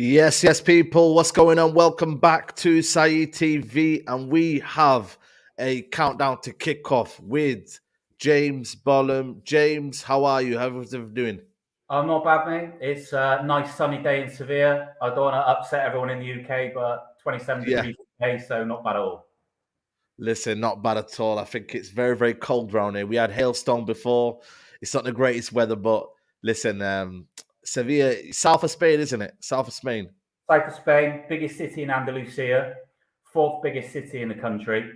Yes, people. What's going on? Welcome back to Saeed TV, and we have a countdown to kick off with James Bollum. James, how are you? How's everything doing? I'm not bad, mate. It's a nice sunny day in Seville. I don't want to upset everyone in the UK, but 27 Yeah, degrees today, so not bad at all. listen, not bad at all. I think it's very, very cold around here. We had hailstone before. It's not the greatest weather, but listen, Sevilla, south of Spain, isn't it? South of Spain. South of Spain, biggest city in Andalusia, fourth biggest city in the country,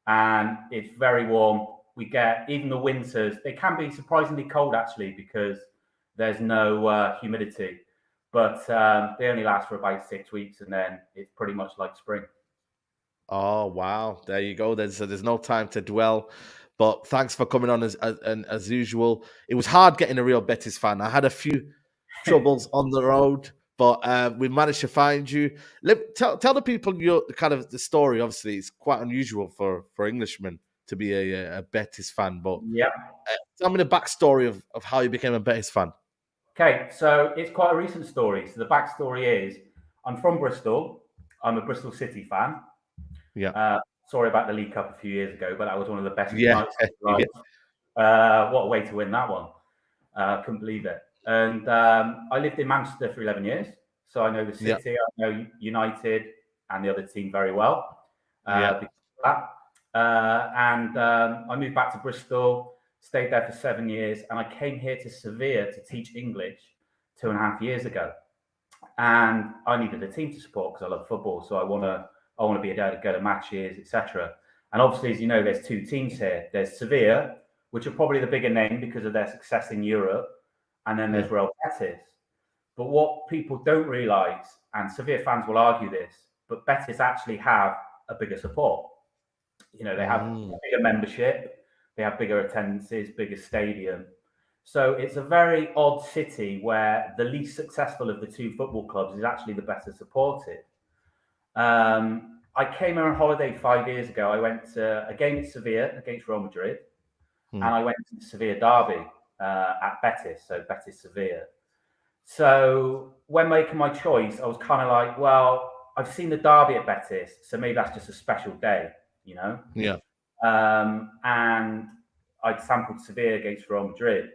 and it's very warm. We get, even the winters, they can be surprisingly cold actually because there's no humidity, but they only last for about 6 weeks and then it's pretty much like spring. Oh wow, there you go. There's no time to dwell, but thanks for coming on as usual. It was hard getting a real Betis fan. I had a few troubles on the road, but we managed to find you. Tell the people your kind of the story. Obviously, it's quite unusual for Englishmen to be a Betis fan, but Yeah. tell me the backstory of how you became a Betis fan. Okay, so it's quite a recent story. So the backstory is I'm from Bristol. I'm a Bristol City fan. Yeah, Sorry about the League Cup a few years ago, but that was one of the best yeah, nights of my life. What a way to win that one. Couldn't believe it. And I lived in Manchester for 11 years. So I know the yeah, city, I know United and the other team very well. yeah, Because of that. I moved back to Bristol, stayed there for 7 years, and I came here to Seville to teach English 2.5 years ago. And I needed a team to support because I love football. So I want to be able to go to matches, etc. And obviously, as you know, there's two teams here. There's Sevilla, which are probably the bigger name because of their success in Europe, and then there's Real Betis. But what people don't realise, and Sevilla fans will argue this, but Betis actually have a bigger support. You know, they have a bigger membership, they have bigger attendances, bigger stadium. So it's a very odd city where the least successful of the two football clubs is actually the better supported. I came here on holiday 5 years ago. I went to a game at Sevilla against Real Madrid, and I went to the Sevilla derby at Betis, so Betis Sevilla. So when making my choice, I was kind of like, well, I've seen the derby at Betis, so maybe that's just a special day, you know? yeah. And I'd sampled Sevilla against Real Madrid.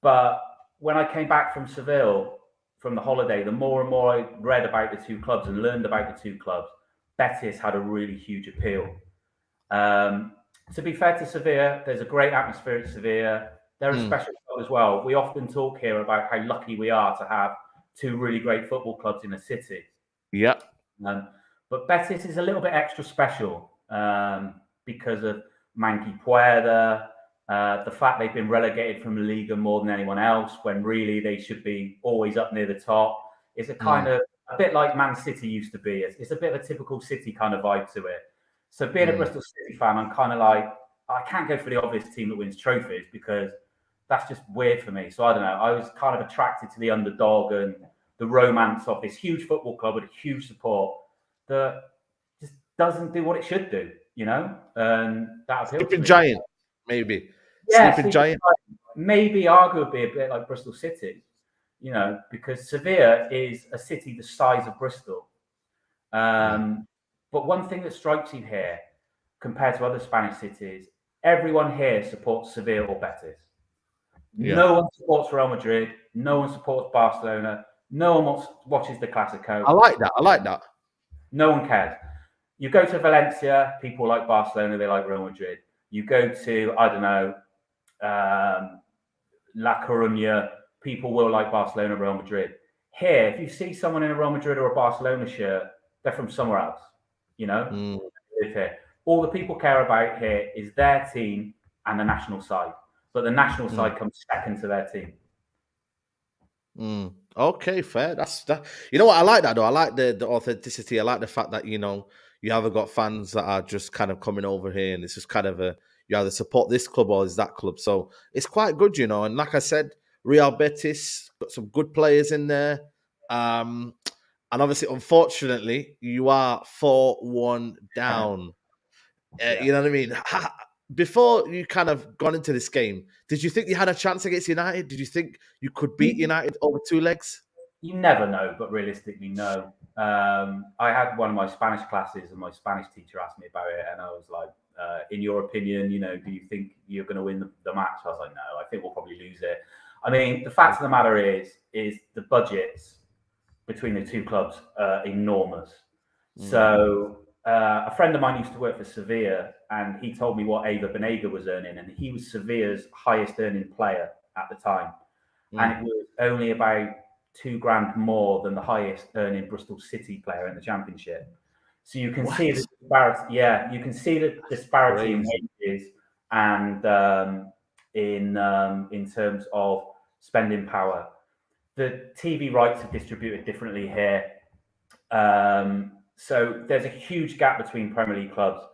But when I came back from Seville from the holiday, the more and more I read about the two clubs and learned about the two clubs, Betis had a really huge appeal. To be fair to Sevilla, there's a great atmosphere at Sevilla. They're a special club as well. We often talk here about how lucky we are to have two really great football clubs in a city. Yeah. But Betis is a little bit extra special because of Manky Puerta, the fact they've been relegated from the Liga more than anyone else, when really they should be always up near the top. It's a kind of a bit like Man City used to be. It's a bit of a typical City kind of vibe to it. So being a Bristol City fan, I'm kind of like, I can't go for the obvious team that wins trophies because that's just weird for me. So I don't know. I was kind of attracted to the underdog and the romance of this huge football club with a huge support that just doesn't do what it should do, you know? And that appeals Sleeping to me. Giant, maybe. Yeah, Sleeping Giant. maybe arguably a bit like Bristol City, you know, because Sevilla is a city the size of Bristol. But one thing that strikes you here, compared to other Spanish cities, everyone here supports Seville or Betis. Yeah. No one supports Real Madrid. No one supports Barcelona. No one watches the Clasico. I like that. No one cares. You go to Valencia, people like Barcelona, they like Real Madrid. You go to, I don't know, La Coruña, people will like Barcelona, Real Madrid. Here, if you see someone in a Real Madrid or a Barcelona shirt, they're from somewhere else, you know? They live here. All the people care about here is their team and the national side. But the national side comes second to their team. Okay, fair. That's that. You know what? I like that though. I like the authenticity. I like the fact that you haven't got fans that are just kind of coming over here, and it's just kind of you either support this club or is that club. So it's quite good, And like I said, Real Betis got some good players in there. And obviously, unfortunately, you are 4-1 down. You know what I mean? Before you kind of gone into this game, did you think you had a chance against United? Did you think you could beat United over two legs? You never know, but realistically, no. I had one of my Spanish classes, and my Spanish teacher asked me about it, and I was like, "In your opinion, do you think you're going to win the match?" I was like, "No, I think we'll probably lose it." I mean, the fact of the matter is the budgets between the two clubs are enormous. So a friend of mine used to work for Seville, and he told me what Ava Banega was earning, and he was Sevilla's highest earning player at the time, and it was only about £2,000 more than the highest earning Bristol City player in the Championship. So you can see the disparity. Yeah, you can see the disparity in wages and in terms of spending power. The TV rights are distributed differently here. So there's a huge gap between Premier League clubs.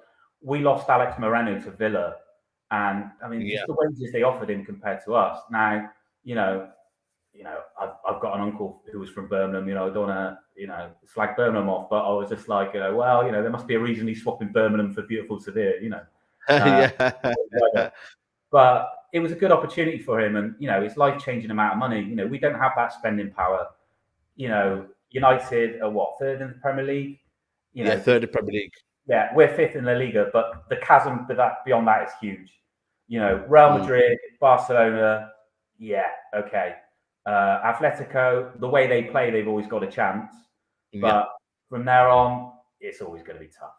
We lost Alex Moreno to Villa, and I mean, just the wages they offered him compared to us. Now, I've got an uncle who was from Birmingham. I don't want to, slag Birmingham off, but I was just like, well, there must be a reason he's swapping Birmingham for beautiful Seville. But it was a good opportunity for him, and it's life-changing amount of money. We don't have that spending power. United are what, third in the Premier League? Third in the Premier League. Yeah, we're fifth in La Liga, but the chasm beyond that is huge. Real Madrid, Barcelona, yeah, okay. Atletico, the way they play, they've always got a chance. But from there on, it's always going to be tough.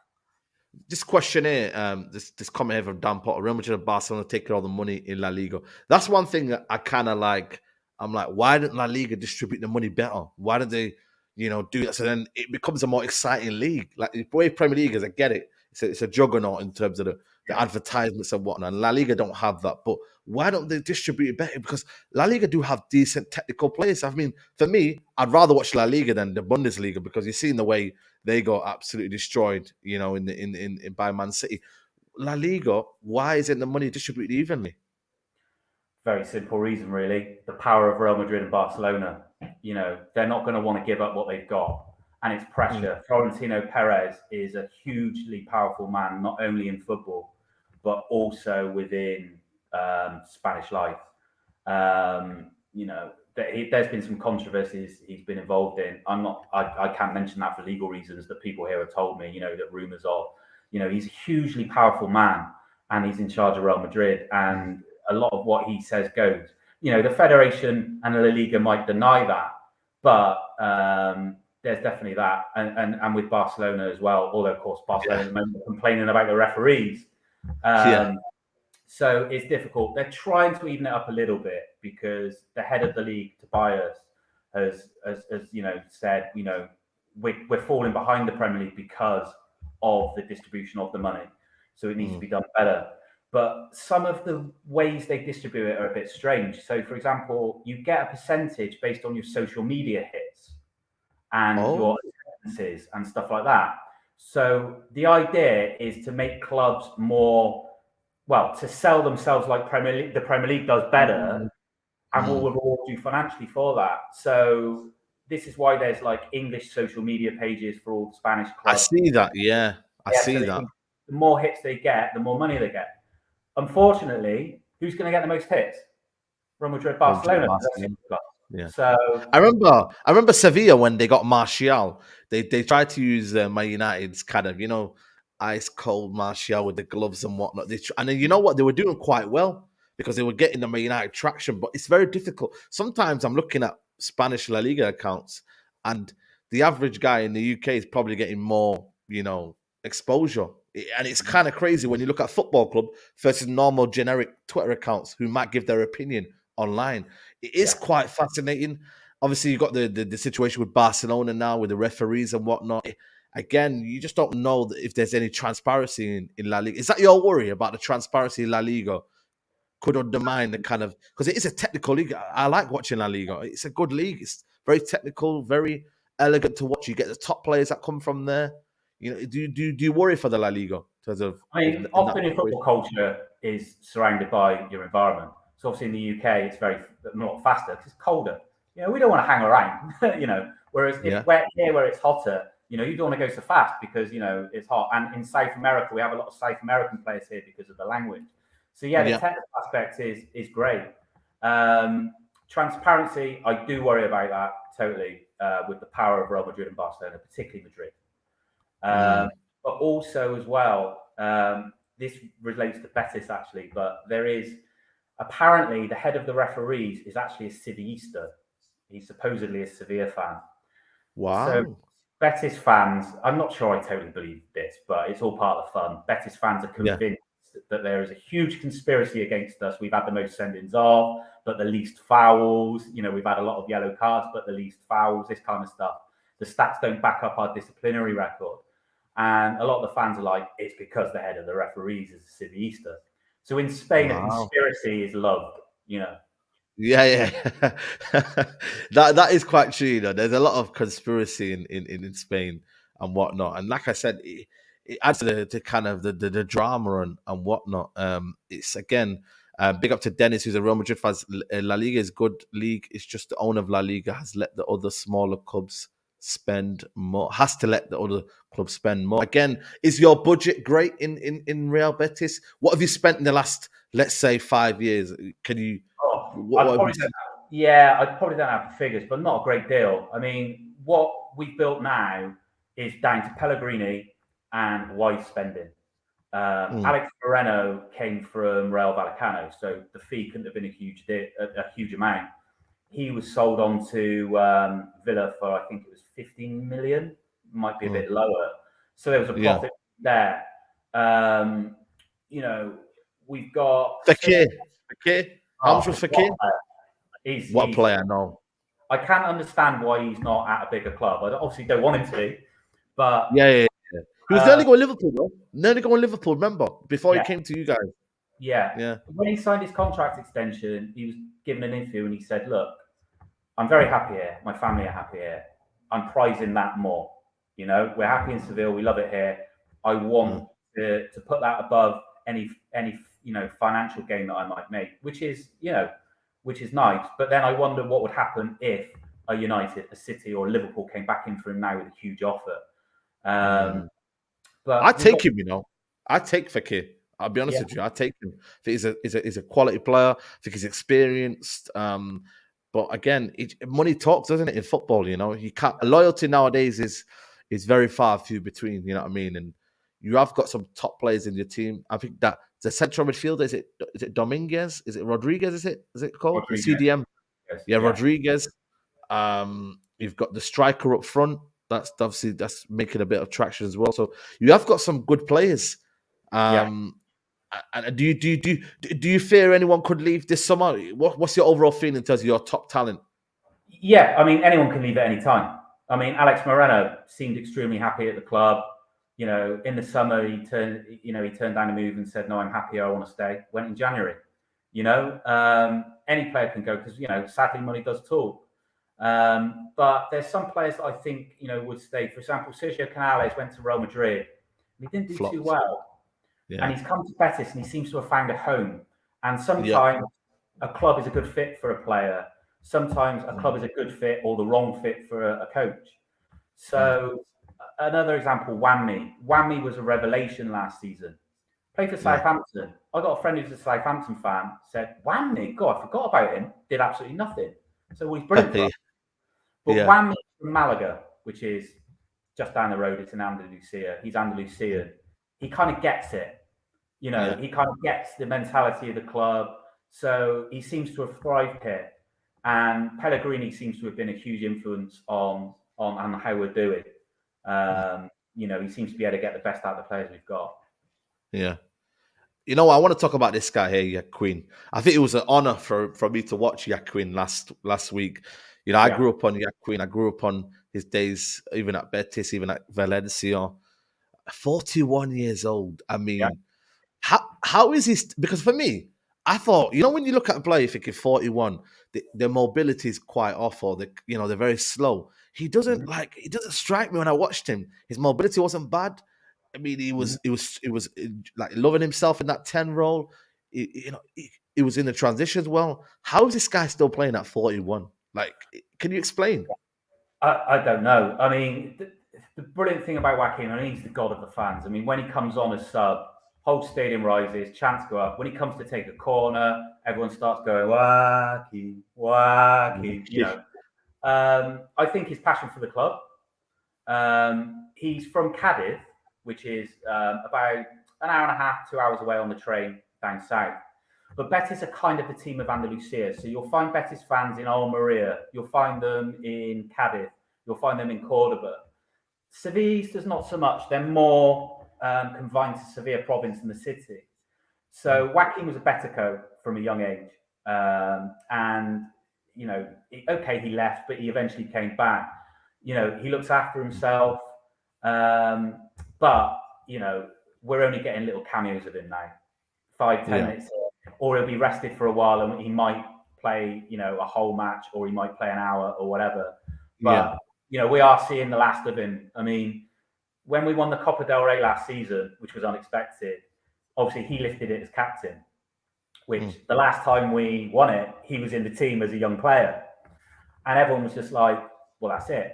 This question here, this comment here from Dan Potter, Real Madrid and Barcelona taking all the money in La Liga. That's one thing that I kind of like. I'm like, why didn't La Liga distribute the money better? Why did they, do that? So then it becomes a more exciting league. Like the way Premier League is, I get it. It's a juggernaut in terms of the advertisements and whatnot. And La Liga don't have that. But why don't they distribute it better? Because La Liga do have decent technical players. I mean, for me, I'd rather watch La Liga than the Bundesliga because you've seen the way they got absolutely destroyed, in by Man City. La Liga, why isn't the money distributed evenly? Very simple reason, really. The power of Real Madrid and Barcelona. They're not going to want to give up what they've got. And it's pressure. Florentino Perez is a hugely powerful man, not only in football, but also within Spanish life. There's been some controversies he's been involved in. I can't mention that for legal reasons that people here have told me, that rumors of, he's a hugely powerful man and he's in charge of Real Madrid, and a lot of what he says goes. The Federation and La Liga might deny that, but there's definitely that. And with Barcelona as well, although of course Barcelona are complaining about the referees. So it's difficult. They're trying to even it up a little bit because the head of the league, Tobias, has said, we're falling behind the Premier League because of the distribution of the money. So it needs to be done better. But some of the ways they distribute it are a bit strange. So, for example, you get a percentage based on your social media hits and your attendances and stuff like that. So the idea is to make clubs more, to sell themselves like the Premier League does better, and will reward you financially for that. So this is why there's like English social media pages for all the Spanish clubs. I see that, I see that. The more hits they get, the more money they get. Unfortunately, who's going to get the most hits? Real Madrid, Barcelona. Yeah. So I remember Sevilla when they got Martial. They tried to use Man United's kind of ice cold Martial with the gloves and whatnot. And then what, they were doing quite well because they were getting the Man United traction. But it's very difficult. Sometimes I'm looking at Spanish La Liga accounts, and the average guy in the UK is probably getting more exposure. And it's kind of crazy when you look at football club versus normal generic Twitter accounts who might give their opinion online. It is quite fascinating. Obviously, you've got the situation with Barcelona now with the referees and whatnot. Again, you just don't know if there's any transparency in La Liga. Is that your worry about the transparency in La Liga? Could undermine the kind of, because it is a technical league. I like watching La Liga. It's a good league. It's very technical, very elegant to watch. You get the top players that come from there. Do you worry for the La Liga? Often in football culture is surrounded by your environment. So obviously in the UK, it's very not faster because it's colder. We don't want to hang around. Whereas if we're here where it's hotter, you don't want to go so fast because it's hot. And in South America, we have a lot of South American players here because of the language. So the technical aspect is great. transparency, I do worry about that totally with the power of Real Madrid and Barcelona, particularly Madrid. But also as well, this relates to Betis actually, but there is apparently the head of the referees is actually a Sevillista. He's supposedly a Sevilla fan. Wow. So Betis fans, I'm not sure I totally believe this, but it's all part of the fun. Betis fans are convinced that there is a huge conspiracy against us. We've had the most send-ins off, but the least fouls. You know, we've had a lot of yellow cards, but the least fouls, this kind of stuff. The stats don't back up our disciplinary record. And a lot of the fans are like, it's because the head of the referees is a Sevillista. So in Spain, a conspiracy is loved, you know. Yeah. that is quite true. You know, there's a lot of conspiracy in Spain and whatnot. And like I said, it adds to kind of the drama and whatnot. It's again, big up to Dennis, who's a Real Madrid fan. La Liga is good league. It's just the owner of La Liga has let the other smaller clubs spend more. Has to let the other clubs spend more. Again, is your budget great in Real Betis? What have you spent in the last, let's say, 5 years? Can you? I'd probably don't have the figures, but not a great deal. I mean, what we've built now is down to Pellegrini and wise spending. Alex Moreno came from Real Vallecano, so the fee couldn't have been a huge amount. He was sold on to Villa for, I think it was 15 million, might be a bit lower. So there was a profit there. You know, we've got Fekir. How much was Fekir? What player? No. I can't understand why he's not at a bigger club. I obviously don't want him to be, but yeah. He was nearly going Liverpool, though. Nearly going Liverpool, remember? Before he came to you guys. Yeah. When he signed his contract extension, he was given an interview and he said, look, I'm very happy here. My family are happy here. I'm prizing that more. You know, we're happy in Seville. We love it here. I want to put that above any financial gain that I might make, which is nice. But then I wonder what would happen if a United, a City, or Liverpool came back in for him now with a huge offer. But I take him, you know. I take Fekir. I'll be honest with you. I take him. I think he's a quality player. I think he's experienced. But again, money talks, doesn't it, in football? You know, you can't. Loyalty nowadays is very far few between. You know what I mean? And you have got some top players in your team. I think that the central midfielder is it Dominguez? Is it Rodriguez? Is it called CDM? Yes. Rodriguez. You've got the striker up front. That's making a bit of traction as well. So you have got some good players. And do you fear anyone could leave this summer? What's your overall feeling in terms of your top talent? Yeah, I mean, anyone can leave at any time. I mean, Alex Moreno seemed extremely happy at the club. You know, in the summer he turned down a move and said, "No, I'm happy. I want to stay." Went in January. You know, any player can go because sadly money does talk. But there's some players that I think would stay. For example, Sergio Canales went to Real Madrid. He didn't do too well, and he's come to Betis and he seems to have found a home. And sometimes a club is a good fit for a player. Sometimes a club is a good fit or the wrong fit for a coach. So another example, Wammy. Wammy was a revelation last season. Played for Southampton. I got a friend who's a Southampton fan. Said, "Wammy, God, I forgot about him. Did absolutely nothing." So he's brilliant for us. But Wammy from Malaga, which is just down the road, it's in Andalusia. He's Andalusian. He kind of gets it. He kind of gets the mentality of the club. So he seems to have thrived here. And Pellegrini seems to have been a huge influence on how we're doing. He seems to be able to get the best out of the players we've got. Yeah. You know what? I want to talk about this guy here, Joaquin. I think it was an honor for me to watch Joaquin last week. I grew up on Joaquin. I grew up on his days, even at Betis, even at Valencia. 41 years old. I mean, how is he? Because for me, I thought, when you look at a player, you think 41, their mobility is quite off, or they're very slow. He doesn't strike me when I watched him. His mobility wasn't bad. I mean, he was like loving himself in that 10 role. He was in the transitions well. How is this guy still playing at 41? Like, can you explain? I don't know. I mean, the brilliant thing about Joaquin, he's the god of the fans. I mean, when he comes on as sub, whole stadium rises, chants go up. When he comes to take a corner, everyone starts going, Joaquin, Joaquin, you know. I think his passion for the club. He's from Cadiz, which is about an hour and a half, 2 hours away on the train down south. But Betis are kind of the team of Andalusia. So you'll find Betis fans in Almeria. You'll find them in Cadiz. You'll find them in Cordoba. Seville does not so much. They're more confined to Seville province and the city. So Joaquin was a Betico from a young age. And, you know, okay, he left, but he eventually came back. You know, he looks after himself. But, you know, we're only getting little cameos of him now. 5-10 minutes. Or he'll be rested for a while and he might play, you know, a whole match, or he might play an hour or whatever. But, you know, we are seeing the last of him. I mean, when we won the Copa del Rey last season, which was unexpected, obviously he lifted it as captain, which the last time we won it, he was in the team as a young player. And everyone was just like, well, that's it.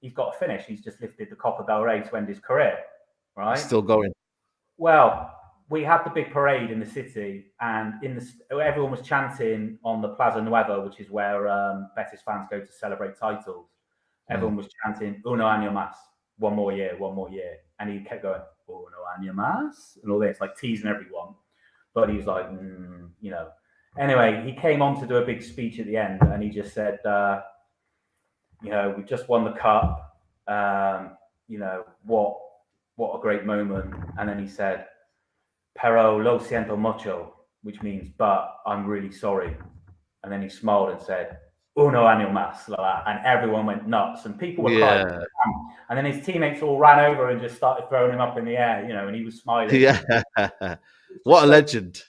He's got to finish. He's just lifted the Copa del Rey to end his career, right? Still going. Well, we had the big parade in the city, and everyone was chanting on the Plaza Nueva, which is where Betis fans go to celebrate titles. Everyone was chanting "Uno año más," 1 more year, 1 more year, and he kept going "Uno año más" and all this, like teasing everyone. But he was like, you know. Anyway, he came on to do a big speech at the end, and he just said, you know, we just won the cup. You know, what a great moment. And then he said, "Pero lo siento mucho," which means, but I'm really sorry. And then he smiled and said, "Uno año más," like that. And everyone went nuts, and people were crying. And then his teammates all ran over and just started throwing him up in the air, you know, and he was smiling. Yeah. What a legend.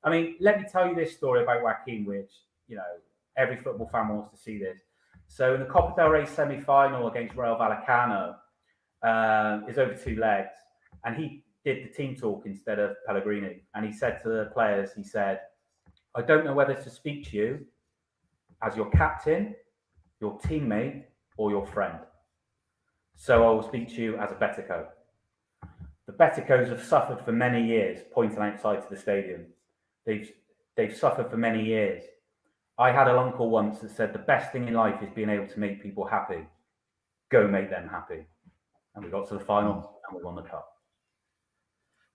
I mean, let me tell you this story about Joaquin, which, you know, every football fan wants to see this. So in the Copa del Rey semi-final against Real Vallecano, is over 2 legs, and he did the team talk instead of Pellegrini. And he said to the players, he said, "I don't know whether to speak to you as your captain, your teammate, or your friend. So I will speak to you as a Betico." The Beticos have suffered for many years, pointing outside to the stadium. They've suffered for many years. I had an uncle once that said the best thing in life is being able to make people happy. Go make them happy. And we got to the final and we won the cup.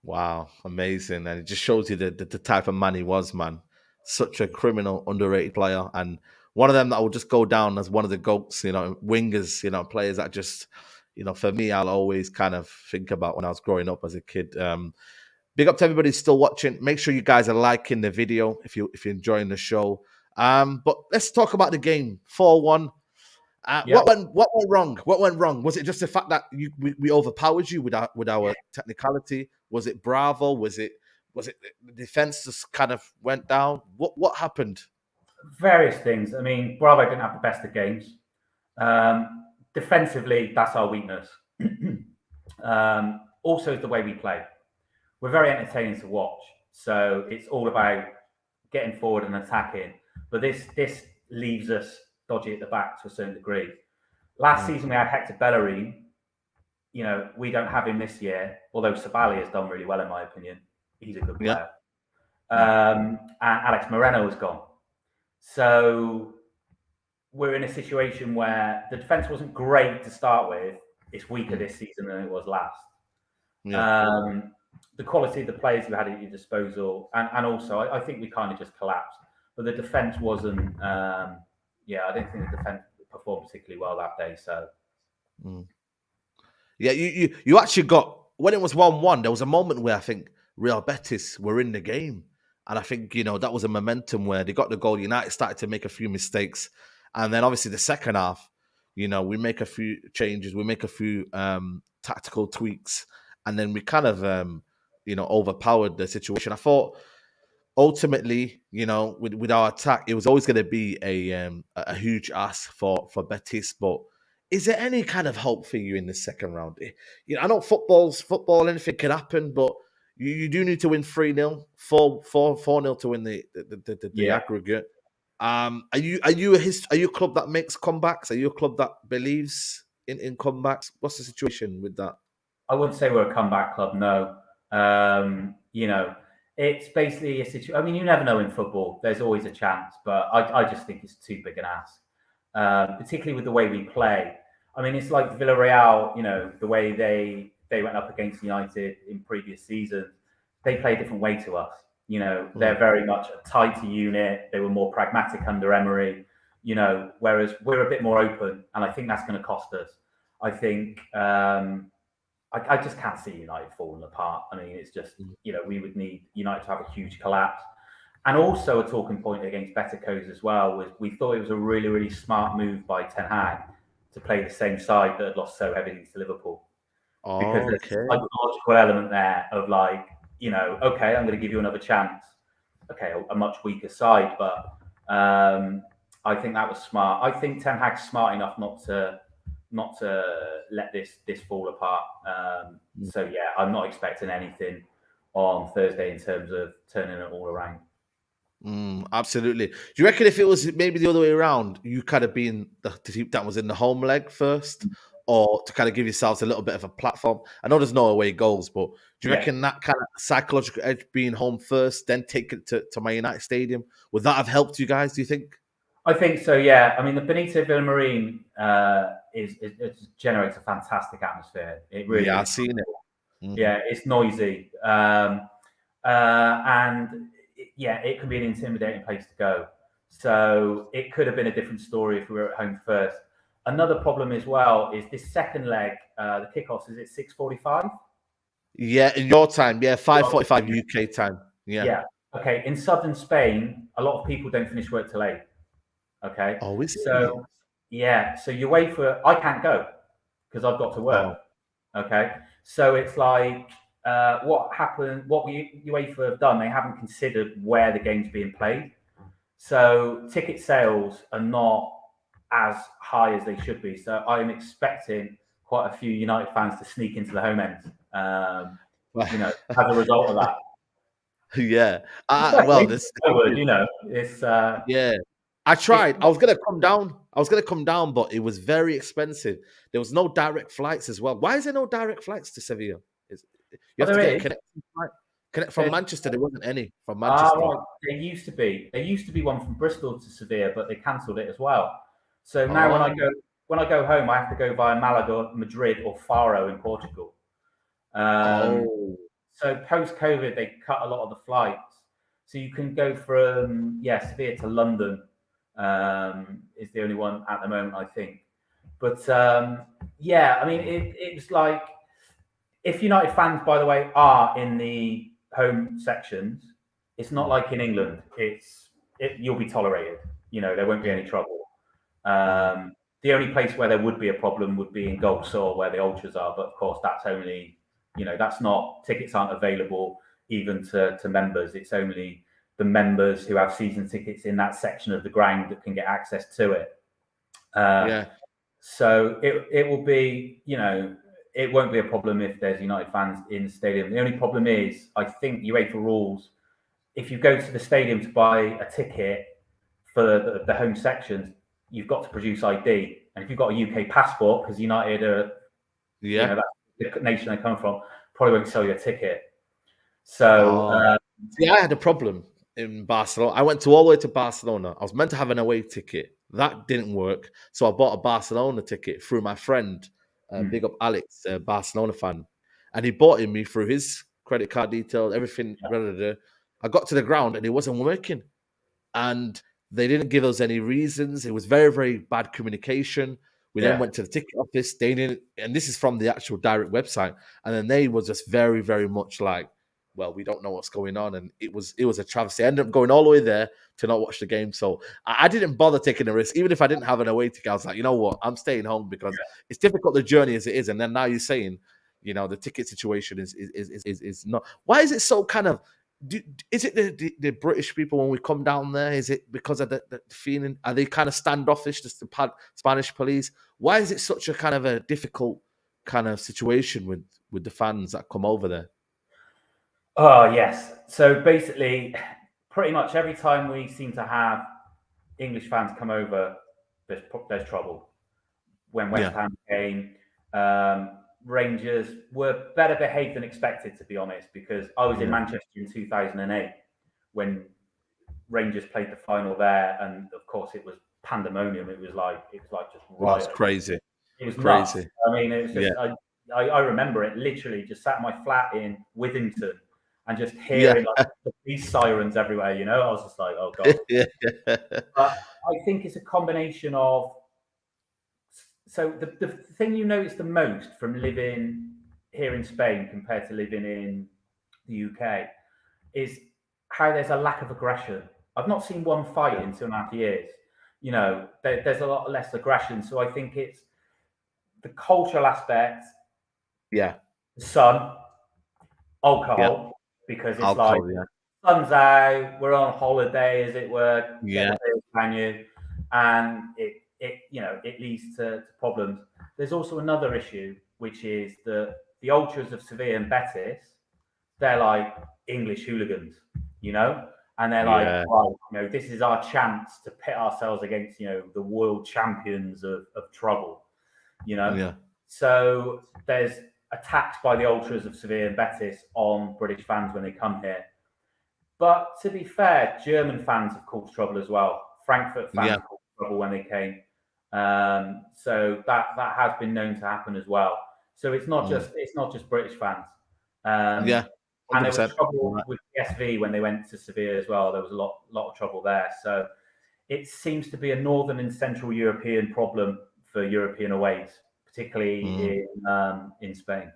Wow, amazing. And it just shows you the type of man he was, man. Such a criminal, underrated player. And one of them that will just go down as one of the GOATs, you know, wingers, you know, players that just, you know, for me, I'll always kind of think about when I was growing up as a kid. Big up to everybody still watching. Make sure you guys are liking the video if you're enjoying the show. But let's talk about the game. 4-1. What went wrong? What went wrong? Was it just the fact that we overpowered you with our technicality? Was it Bravo? Was it the defense just kind of went down? What happened? Various things. I mean, Bravo didn't have the best of games. Defensively, that's our weakness. Also, is the way we play. We're very entertaining to watch. So it's all about getting forward and attacking. But this leaves us dodgy at the back to a certain degree. Last season we had Hector Bellerin. You know, we don't have him this year, although Sabali has done really well in my opinion. He's a good player. And Alex Moreno has gone. So we're in a situation where the defense wasn't great to start with. It's weaker this season than it was last. The quality of the players you had at your disposal, and also I think we kind of just collapsed. But the defense wasn't. I don't think the defense performed particularly well that day. So, yeah, you actually got, when it was 1-1, there was a moment where I think Real Betis were in the game, and I think, you know, that was a momentum where they got the goal. United started to make a few mistakes, and then obviously the second half, you know, we make a few changes, we make a few tactical tweaks, and then we kind of you know, overpowered the situation. I thought, ultimately, you know, with our attack, it was always going to be a huge ask for Betis. But is there any kind of hope for you in the second round? You know, I know football, anything can happen, but you do need to win 3-0, 4-0 to win the aggregate. Are you a club that makes comebacks? Are you a club that believes in comebacks? What's the situation with that? I wouldn't say we're a comeback club. No, you know. It's basically a situation. I mean, you never know in football. There's always a chance, but I just think it's too big an ask, particularly with the way we play. I mean, it's like Villarreal. You know, the way they went up against United in previous seasons. They play a different way to us. You know, they're very much a tighter unit. They were more pragmatic under Emery. You know, whereas we're a bit more open, and I think that's going to cost us. I think I just can't see United falling apart. I mean, it's just, you know, we would need United to have a huge collapse. And also a talking point against Betis as well was we thought it was a really, really smart move by Ten Hag to play the same side that had lost so heavily to Liverpool. Because there's a psychological element there of like, you know, okay, I'm going to give you another chance. Okay, a much weaker side, but I think that was smart. I think Ten Hag's smart enough not to let this fall apart. So yeah, I'm not expecting anything on Thursday in terms of turning it all around. Absolutely. Do you reckon if it was maybe the other way around, you kind of been the team that was in the home leg first, or to kind of give yourselves a little bit of a platform? I know there's no away goals, but do you reckon that kind of psychological edge, being home first, then take it to Man United Stadium, would that have helped you guys, do you think? I think so, yeah. I mean, the Benito Villamarín it generates a fantastic atmosphere. It really I've seen it. Yeah, it's noisy. It can be an intimidating place to go. So it could have been a different story if we were at home first. Another problem as well is this second leg, the kickoffs, is it 6:45? Yeah, in your time, 5:45 UK time. Yeah. Okay. In southern Spain, a lot of people don't finish work till 8. Okay. Oh, is it? So so you wait for I can't go because I've got to work. Okay. So it's like what happened, what UEFA have done, they haven't considered where the game's being played. So ticket sales are not as high as they should be. So I'm expecting quite a few United fans to sneak into the home end, you know, as a result of that. Yeah. You know, it's I tried. I was gonna come down, but it was very expensive. There was no direct flights as well. Why is there no direct flights to Seville? You have to get a connecting flight. From Manchester, there wasn't any from Manchester. Right. There used to be. There used to be one from Bristol to Seville, but they cancelled it as well. So now when I go home, I have to go via Malaga, Madrid, or Faro in Portugal. So post-COVID, they cut a lot of the flights. So you can go from Seville to London. Is the only one at the moment, I think. But I mean, it was like, if United fans, by the way, are in the home sections, it's not like in England. You'll be tolerated. You know, there won't be any trouble. The only place where there would be a problem would be in Gold Saw, where the ultras are. But of course, that's only, you know, that's not, tickets aren't available even to members. It's only the members who have season tickets in that section of the ground that can get access to it. So it will be, you know, it won't be a problem if there's United fans in the stadium. The only problem is, I think UEFA rules, if you go to the stadium to buy a ticket for the home sections, you've got to produce ID. And if you've got a UK passport, because United are, you know, that's the nation they come from, probably won't sell you a ticket. So, I had a problem in Barcelona. I went all the way to Barcelona. I was meant to have an away ticket. That didn't work. So I bought a Barcelona ticket through my friend, big up Alex, a Barcelona fan. And he bought it me through his credit card details, everything. I got to the ground and it wasn't working. And they didn't give us any reasons. It was very, very bad communication. We then went to the ticket office. They didn't, and this is from the actual direct website. And then they were just very, very much like, well, we don't know what's going on. And it was a travesty. I ended up going all the way there to not watch the game. So I didn't bother taking a risk. Even if I didn't have an away ticket, I was like, you know what? I'm staying home because it's difficult, the journey as it is. And then now you're saying, you know, the ticket situation is not. Why is it so kind of, is it the British people when we come down there? Is it because of the feeling? Are they kind of standoffish, just the Spanish police? Why is it such a kind of a difficult kind of situation with the fans that come over there? Oh, yes. So basically, pretty much every time we seem to have English fans come over, there's trouble. When West Ham came, Rangers were better behaved than expected, to be honest, because I was in Manchester in 2008 when Rangers played the final there, and of course it was pandemonium. It was like just riot. That's crazy. It was crazy. nuts. I mean, it was just I remember it literally. Just sat in my flat in Withington and just hearing like the police sirens everywhere. You know, I was just like, oh god. But I think it's a combination of. So the thing you notice the most from living here in Spain compared to living in the UK is how there's a lack of aggression. I've not seen one fight in 2.5 years. You know, there's a lot less aggression. So I think it's the cultural aspect. The sun, alcohol, because it's alcohol, sun's out, we're on holiday, as it were. And it leads to problems. There's also another issue, which is the ultras of Seville and Betis, they're like English hooligans, you know, and they're like, well, you know, this is our chance to pit ourselves against, you know, the world champions of trouble, you know. So there's attacks by the ultras of Seville and Betis on British fans when they come here. But to be fair, German fans have caused trouble as well. Frankfurt fans caused trouble when they came. So that has been known to happen as well. So it's not just British fans. And there was trouble with PSV when they went to Seville as well. There was a lot of trouble there. So it seems to be a northern and central European problem for European aways, particularly in Spain.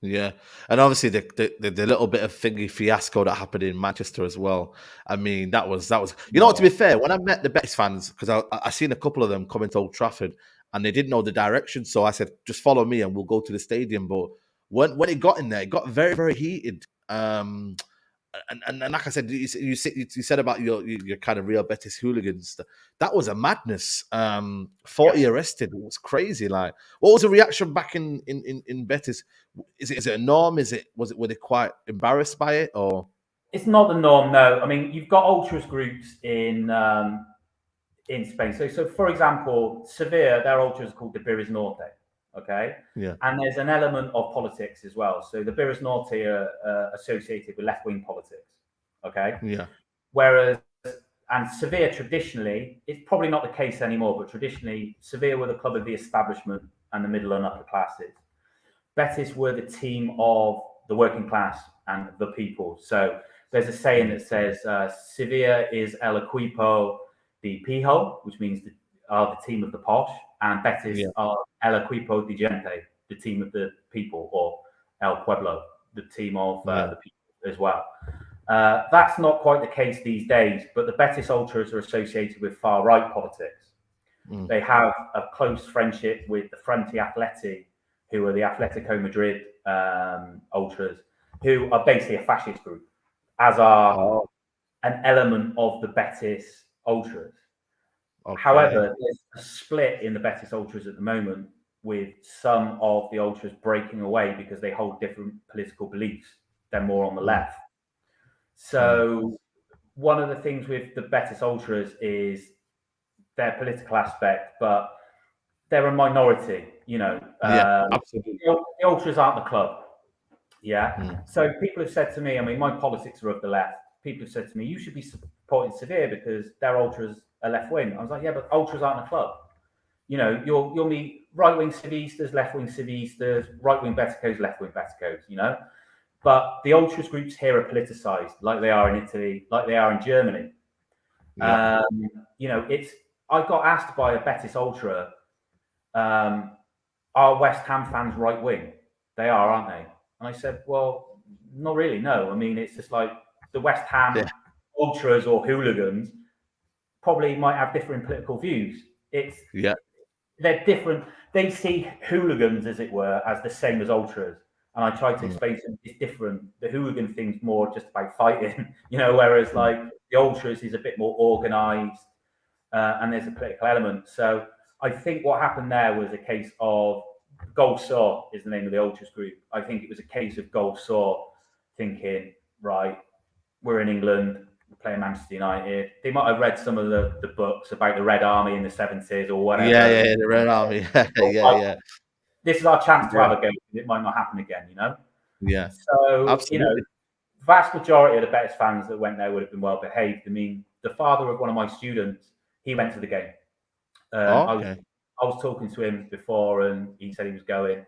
Yeah, and obviously the little bit of thingy fiasco that happened in Manchester as well. I mean, that was you know. To be fair, when I met the Betis fans, because I seen a couple of them coming to Old Trafford, and they didn't know the direction, so I said, "Just follow me, and we'll go to the stadium." But when it got in there, it got very, very heated. And like I said, you said about your kind of real Betis hooligans. That was a madness. 40 arrested. It was crazy. Like, what was the reaction back in Betis? Is it a norm? Were they quite embarrassed by it, or? It's not the norm, no. I mean, you've got ultras groups in Spain. So for example, Sevilla, their ultras are called the Birras Norte. Okay. Yeah. And there's an element of politics as well. So the Birras Norte are associated with left-wing politics. Okay. Yeah. Whereas, and Sevilla traditionally, it's probably not the case anymore, but traditionally, Sevilla were the club of the establishment and the middle and upper classes. Betis were the team of the working class and the people. So there's a saying that says, Sevilla is el equipo de pijo, which means the team of the posh, and Betis are el equipo de gente, the team of the people, or el pueblo, the team of the people as well. That's not quite the case these days, but the Betis ultras are associated with far-right politics. They have a close friendship with the Frente Atleti, who are the Atletico Madrid ultras, who are basically a fascist group, as are an element of the Betis ultras. Okay. However, there's a split in the Betis ultras at the moment, with some of the ultras breaking away because they hold different political beliefs. They're more on the left. So one of the things with the Betis ultras is their political aspect, but they're a minority, you know. Absolutely. The ultras aren't the club. So people have said to me, I mean, my politics are of the left. People have said to me, you should be supporting Seville because their ultras are left wing. I was like, yeah, but ultras aren't a club. You know, you'll meet right wing Sevillistas, left wing Sevillistas, right wing Beticos, left wing Beticos, you know. But the ultras groups here are politicized, like they are in Italy, like they are in Germany. You know, I got asked by a Betis ultra, are West Ham fans right wing? They are, aren't they? And I said, well, not really, no. I mean, it's just like the West Ham ultras or hooligans probably might have different political views. They're different. They see hooligans, as it were, as the same as ultras. And I try to explain to them it's different. The hooligan thing's more just about fighting, you know, whereas like the ultras is a bit more organized and there's a political element. So I think what happened there was a case of Goal Saw is the name of the ultras group. I think it was a case of Goal Saw thinking, right, we're in England, we're playing Manchester United. They might have read some of the books about the Red Army in the 70s or whatever. Yeah, the Red Army. this is our chance to have a go. It might not happen again, you know. Yeah, So absolutely. vast majority of the Betis fans that went there would have been well behaved. I mean, the father of one of my students, he went to the game. Okay. I was talking to him before, and he said he was going.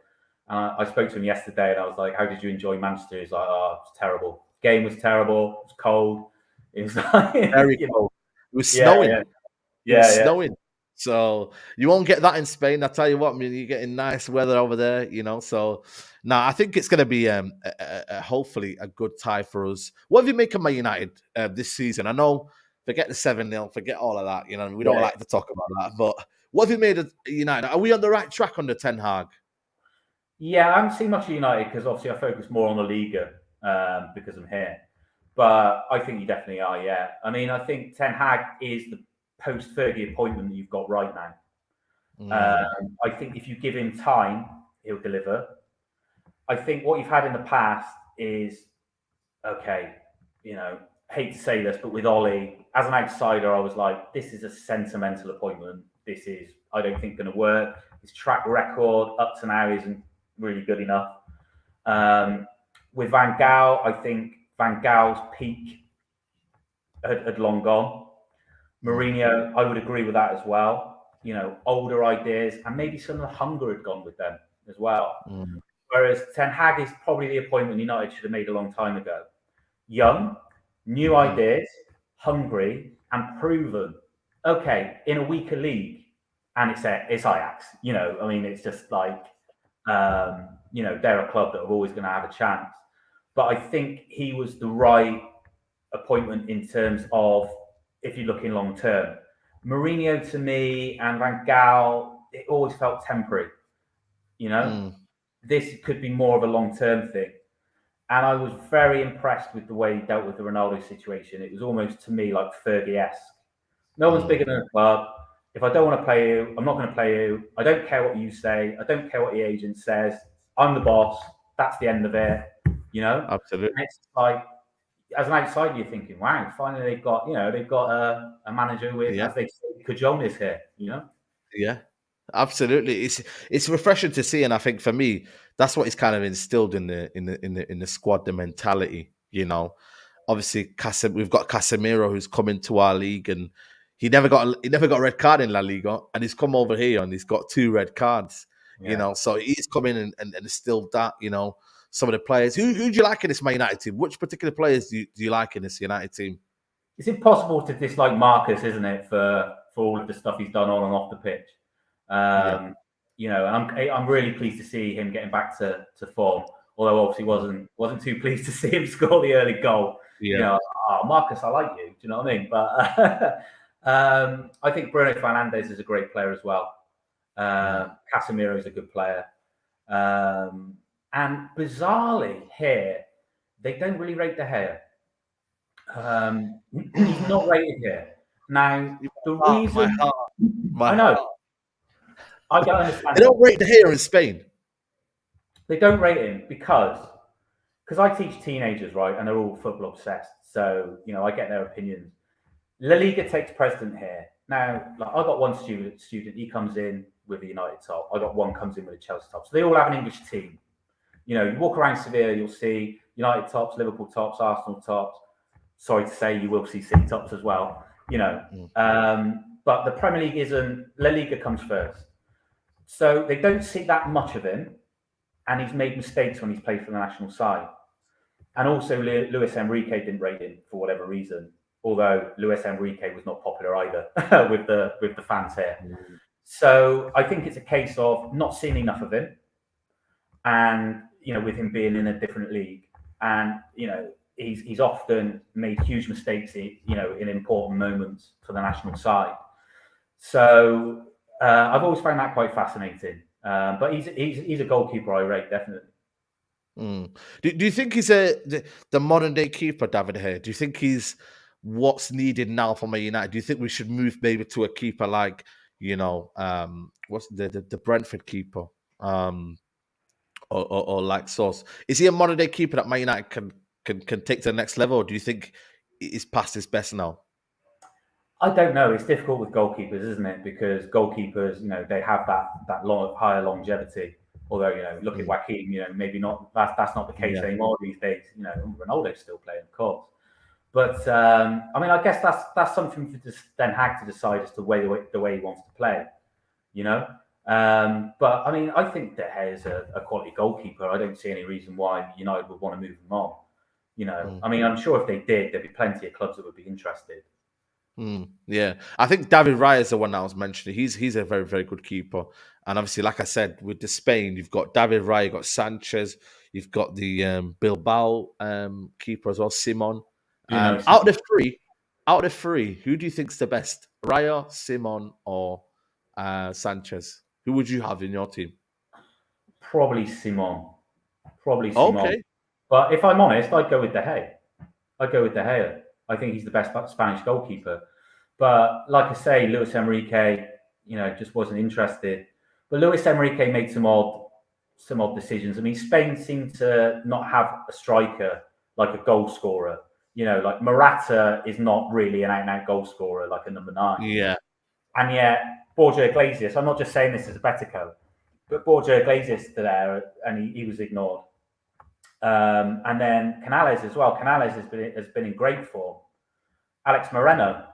I spoke to him yesterday, and I was like, "How did you enjoy Manchester?" He's like, "Oh, it was terrible. Game was terrible. It was cold. It was like, Very cold. It was yeah, snowing. yeah, It was yeah. snowing. So you won't get that in Spain. I tell you what, I mean, you're getting nice weather over there, you know. So now I think it's going to be hopefully a good tie for us. What have you make of Man United this season? I know, forget the 7-0, forget all of that. You know, we don't Yeah. like to talk about that. But what have you made of United? Are we on the right track under Ten Hag? Yeah, I haven't seen much of United because obviously I focus more on the Liga because I'm here. But I think you definitely are, yeah. I mean, I think Ten Hag is the post-Fergie appointment that you've got right now. I think if you give him time, he'll deliver. I think what you've had in the past is, okay, you know, hate to say this, but with Ollie, as an outsider, I was like, this is a sentimental appointment. This is, I don't think, going to work. His track record up to now isn't really good enough. With Van Gaal, I think Van Gaal's peak had long gone. Mourinho, I would agree with that as well. You know, older ideas and maybe some of the hunger had gone with them as well. Whereas Ten Hag is probably the appointment United should have made a long time ago. Young, new ideas, hungry, and proven. Okay, in a weaker league, and it's Ajax. You know, I mean, it's just like, you know, they're a club that are always going to have a chance. But I think he was the right appointment in terms of if you're looking long term. Mourinho to me and Van Gaal, it always felt temporary. You know, this could be more of a long term thing. And I was very impressed with the way he dealt with the Ronaldo situation. It was almost to me like Fergie-esque. No one's bigger than a club. If I don't want to play you, I'm not going to play you. I don't care what you say. I don't care what the agent says. I'm the boss. That's the end of it. You know? Absolutely. And it's like, as an outsider, you're thinking, wow, finally they've got a manager with, as they say, cajoles here, you know? Yeah. Absolutely, it's refreshing to see, and I think for me, that's what is kind of instilled in the squad, the mentality. You know, obviously, we've got Casemiro who's come into our league, and he never got a red card in La Liga, and he's come over here and he's got 2 red cards. Yeah. You know, so he's come in and instilled that. You know, some of the players. Who do you like in this Man United team? Which particular players do you like in this United team? It's impossible to dislike Marcus, isn't it, for all of the stuff he's done on and off the pitch. You know, and I'm really pleased to see him getting back to form. Although obviously wasn't too pleased to see him score the early goal. Yeah. You know, Marcus, I like you. Do you know what I mean? But I think Bruno Fernandes is a great player as well. Casemiro is a good player. And bizarrely here, they don't really rate De Gea. He's not rated here. Now, the reason I know, I don't understand. They don't rate De Gea in Spain. They don't rate him because I teach teenagers, right, and they're all football obsessed. So you know, I get their opinions. La Liga takes precedent here. Now, like I got one student. He comes in with a United top. I got one comes in with a Chelsea top. So they all have an English team. You know, you walk around Seville, you'll see United tops, Liverpool tops, Arsenal tops. Sorry to say, you will see City tops as well. You know, but the Premier League isn't. La Liga comes first, so they don't see that much of him, and he's made mistakes when he's played for the national side. And also, Luis Enrique didn't rate him for whatever reason. Although Luis Enrique was not popular either with the fans here. So I think it's a case of not seeing enough of him, and you know, with him being in a different league, and you know, he's often made huge mistakes, you know, in important moments for the national side. So I've always found that quite fascinating. But he's a goalkeeper I rate, definitely. Do you think he's the modern day keeper, David Gea? Do you think he's what's needed now for Man United? Do you think we should move maybe to a keeper like, you know, what's the Brentford keeper, or like Sauce? Is he a modern day keeper that Man United can take to the next level, or do you think he's past his best now? I don't know. It's difficult with goalkeepers, isn't it? Because goalkeepers, you know, they have that higher longevity. Although, look at Joaquin, maybe not. That's not the case anymore these days. Ronaldo's still playing, of course. But I mean, I guess that's something for Den Haag to decide as to the way he wants to play. But I mean, I think De Gea is a quality goalkeeper. I don't see any reason why United would want to move him on. I mean, I'm sure if they did, there'd be plenty of clubs that would be interested. Yeah, I think David Raya is the one I was mentioning. He's a very, very good keeper. And obviously, like I said, with the Spain, you've got David Raya, you've got Sanchez, you've got the Bilbao keeper as well, Simon. Out of the three, who do you think's the best? Raya, Simon, or Sanchez? Who would you have in your team? Probably Simon. Okay. But if I'm honest, I'd go with De Gea. I think he's the best Spanish goalkeeper. But like I say, Luis Enrique, just wasn't interested. But Luis Enrique made some odd decisions. I mean, Spain seemed to not have a striker like a goal scorer. Like Morata is not really an out-and-out goal scorer like a number 9. Yeah. And yet, Borja Iglesias, I'm not just saying this as a Betico, but Borja Iglesias there, and he was ignored. And then Canales as well. Canales has been in great form. Alex Moreno,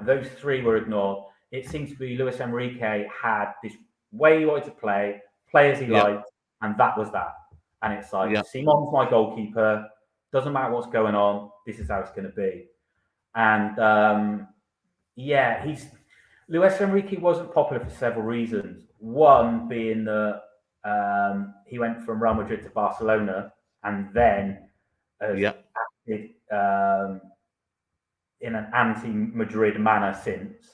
those three were ignored. It seems to be Luis Enrique had this way he wanted to play, players he liked, and that was that. And it's like, Simon's my goalkeeper. Doesn't matter what's going on. This is how it's going to be. And Luis Enrique wasn't popular for several reasons. One being that he went from Real Madrid to Barcelona and then acted in an anti-Madrid manner since.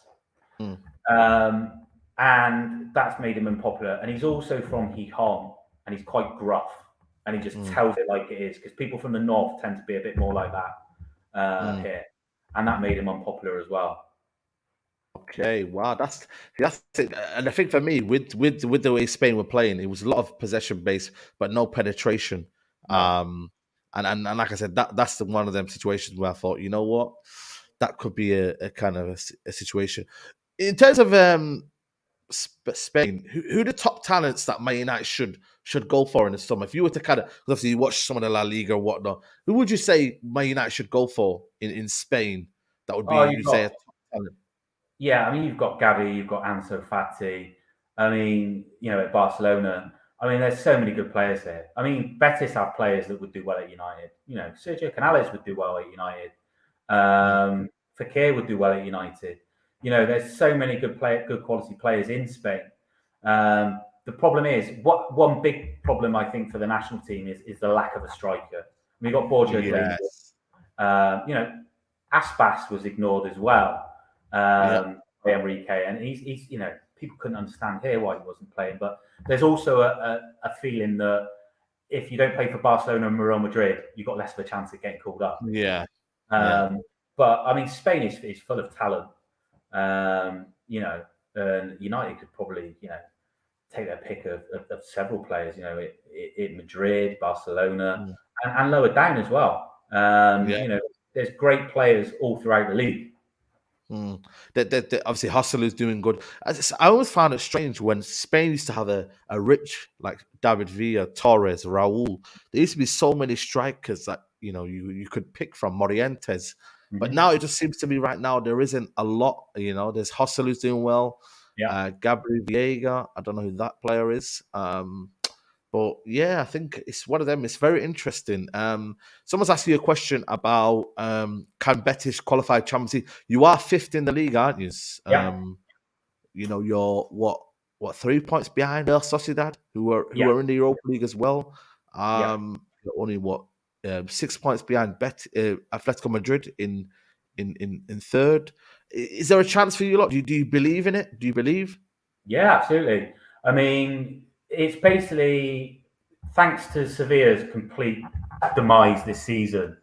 And that's made him unpopular. And he's also from Gijón, and he's quite gruff, and he just tells it like it is, because people from the north tend to be a bit more like that here. And that made him unpopular as well. Okay, wow, that's it. And I think for me, with the way Spain were playing, it was a lot of possession based, but no penetration. And like I said, that's one of them situations where I thought, you know what, that could be a kind of a situation. In terms of Spain, who are the top talents that Man United should go for in the summer? If you were to kind of, obviously you watch some of the La Liga or whatnot, who would you say Man United should go for in Spain? That would be, you'd say, a top talent. Yeah, I mean, you've got Gavi, you've got Ansu Fati. I mean, at Barcelona, I mean, there's so many good players there. I mean, Betis have players that would do well at United. Sergio Canales would do well at United. Fekir would do well at United. There's so many good quality players in Spain. The problem is, one big problem I think for the national team is the lack of a striker. I mean, you've got Borja Iglesias. Aspas was ignored as well. By Enrique, and he's people couldn't understand here why he wasn't playing. But there's also a feeling that if you don't play for Barcelona and Real Madrid, you've got less of a chance of getting called up. But I mean, Spain is full of talent. And United could probably take their pick of several players. In Madrid, Barcelona, and lower down as well. There's great players all throughout the league. That obviously Hosselu's doing good. I always found it strange when Spain used to have a rich like David Villa, Torres, Raul. There used to be so many strikers that you could pick from, Morientes. But now it just seems to be right now there isn't a lot. There's Hosselu's doing well. Gabriel Viega, I don't know who that player is. But yeah, I think it's one of them. It's very interesting. Someone's asking you a question about can Betis qualify Champions League? You are fifth in the league, aren't you? You're what 3 points behind Real Sociedad, who are in the Europa League as well. You're only 6 points behind Atletico Madrid in third. Is there a chance for you lot? Do you believe in it? Do you believe? Yeah, absolutely. I mean, it's basically thanks to Sevilla's complete demise this season.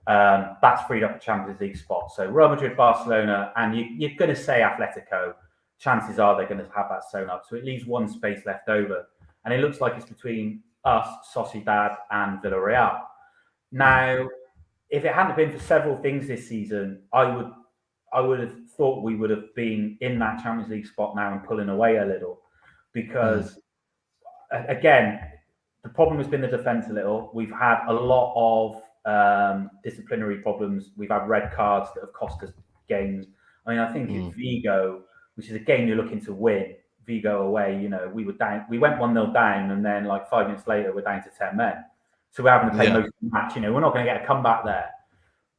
That's freed up a Champions League spot. So Real Madrid, Barcelona, and you're going to say Atletico. Chances are they're going to have that sewn up. So it leaves one space left over, and it looks like it's between us, Sociedad, and Villarreal. Now, if it hadn't been for several things this season, I would have thought we would have been in that Champions League spot now and pulling away a little, because again, the problem has been the defence a little. We've had a lot of disciplinary problems. We've had red cards that have cost us games. I mean, I think in Vigo, which is a game you're looking to win, Vigo away, we were down. We went 1-0 down, and then like 5 minutes later, we're down to 10 men. So we're having to play most of the match. We're not going to get a comeback there.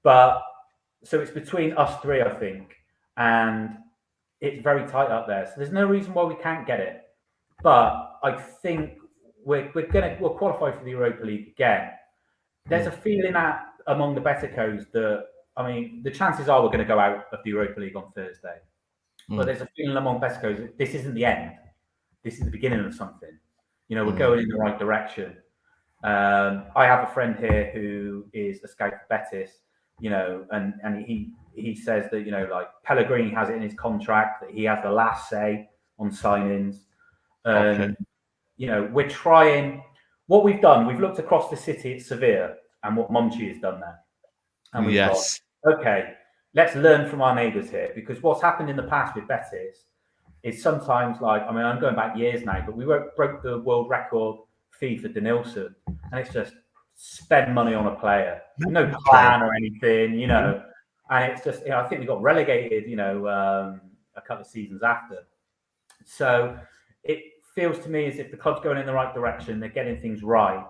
But so it's between us three, I think, and it's very tight up there. So there's no reason why we can't get it. But I think we'll qualify for the Europa League again. There's a feeling among the Beticos that, I mean, the chances are we're going to go out of the Europa League on Thursday. But there's a feeling among Beticos that this isn't the end. This is the beginning of something. We're going in the right direction. I have a friend here who is a scout for Betis, and he says that, like Pellegrini has it in his contract that he has the last say on signings. We're trying. What we've done, we've looked across the city at Seville and what Monchi has done there. And we've got, okay, let's learn from our neighbours here, because what's happened in the past with Betis is sometimes, like, I mean, I'm going back years now, but we broke the world record fee for Denilson, and it's just spend money on a player, no plan or anything, and it's just, I think we got relegated, a couple of seasons after. So it feels to me as if the club's going in the right direction. They're getting things right.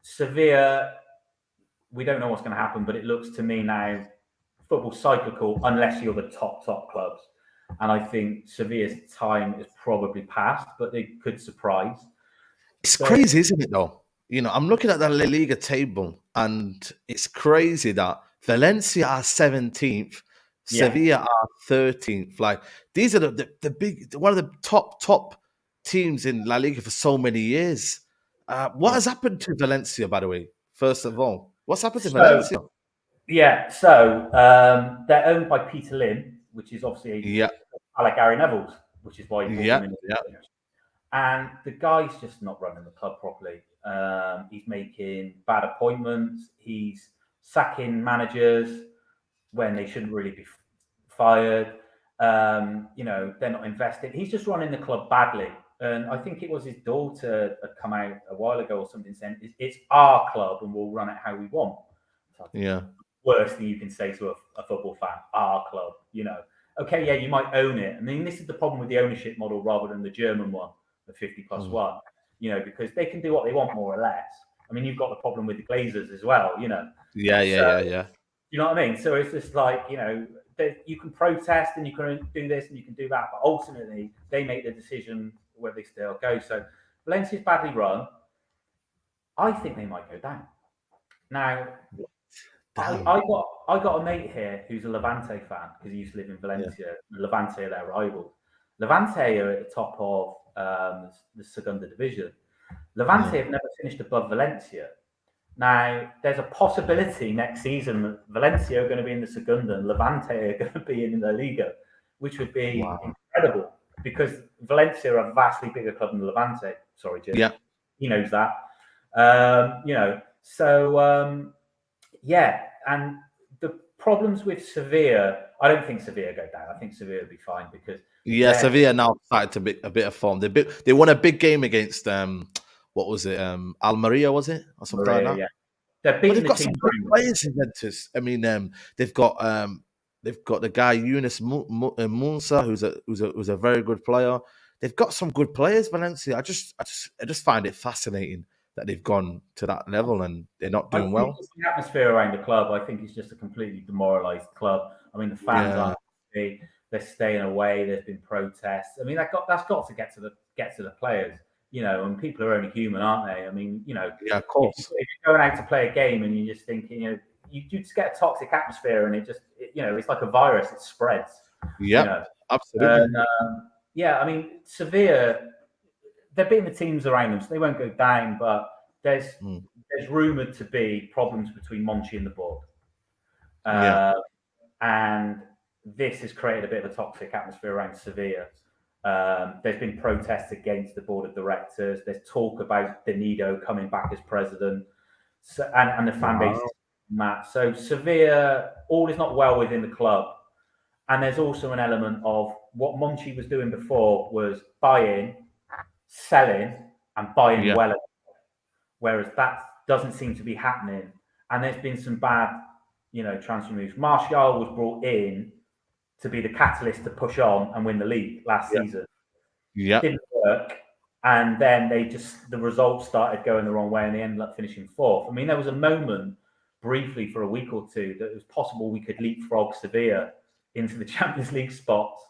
Sevilla, we don't know what's going to happen, but it looks to me now football's cyclical unless you're the top clubs. And I think Sevilla's time is probably past, but they could surprise. It's crazy, isn't it, though? I'm looking at the La Liga table, and it's crazy that Valencia are 17th, Sevilla are 13th. Like, these are the big, one of the top teams in La Liga for so many years. What has happened to Valencia, by the way? First of all, what's happened to Valencia? Yeah, so they're owned by Peter Lim, which is obviously like Gary Neville's, which is why he brought him in. And the guy's just not running the club properly. He's making bad appointments. He's sacking managers when they shouldn't really be fired. They're not investing. He's just running the club badly. And I think it was his daughter had come out a while ago or something saying, it's our club and we'll run it how we want. So worst thing you can say to a football fan, our club, Okay, yeah, you might own it. I mean, this is the problem with the ownership model rather than the German one, the 50+1, because they can do what they want more or less. I mean, you've got the problem with the Glazers as well, Yeah. You know what I mean? So it's just like, you can protest and you can do this and you can do that, but ultimately they make the decision where they still go. So Valencia's badly run. I think they might go down. Now, I got a mate here who's a Levante fan because he used to live in Valencia. Levante are their rivals. Levante are at the top of the Segunda Division. Levante have never finished above Valencia. Now, there's a possibility next season that Valencia are going to be in the Segunda and Levante are going to be in the Liga, which would be incredible because Valencia are a vastly bigger club than Levante. Sorry, Jim. Yeah. He knows that. And the problems with Sevilla, I don't think Sevilla go down. I think Sevilla will be fine because Sevilla now started to be a bit of form. They won a big game against what was it? Almeria, was it, or something like that? Yeah. They've got some good players in Juventus. I mean, they've got the guy Yunus Musa, who's a very good player. They've got some good players, Valencia. I just find it fascinating that they've gone to that level and they're not doing well. The atmosphere around the club, I think, is just a completely demoralised club. I mean, the fans aren't happy. They're staying away. There's been protests. I mean, that's got to get to the players, and people are only human, aren't they? I mean, of course. If you're going out to play a game and you're just thinking, you just get a toxic atmosphere and it's like a virus. It spreads. Yeah, absolutely. And, I mean, Sevilla, they're beating the teams around them, so they won't go down. But there's rumoured to be problems between Monchi and the board, and this has created a bit of a toxic atmosphere around Sevilla. There's been protests against the board of directors. There's talk about Benito coming back as president, and the fan base is that. So Sevilla, all is not well within the club, and there's also an element of what Monchi was doing before was buy in, selling and buying Yeah. well, whereas that doesn't seem to be happening. And there's been some bad, transfer moves. Martial was brought in to be the catalyst to push on and win the league last season. Yeah. Didn't work. And then the results started going the wrong way and they ended up finishing fourth. I mean, there was a moment briefly for a week or two that it was possible we could leapfrog Sevilla into the Champions League spots,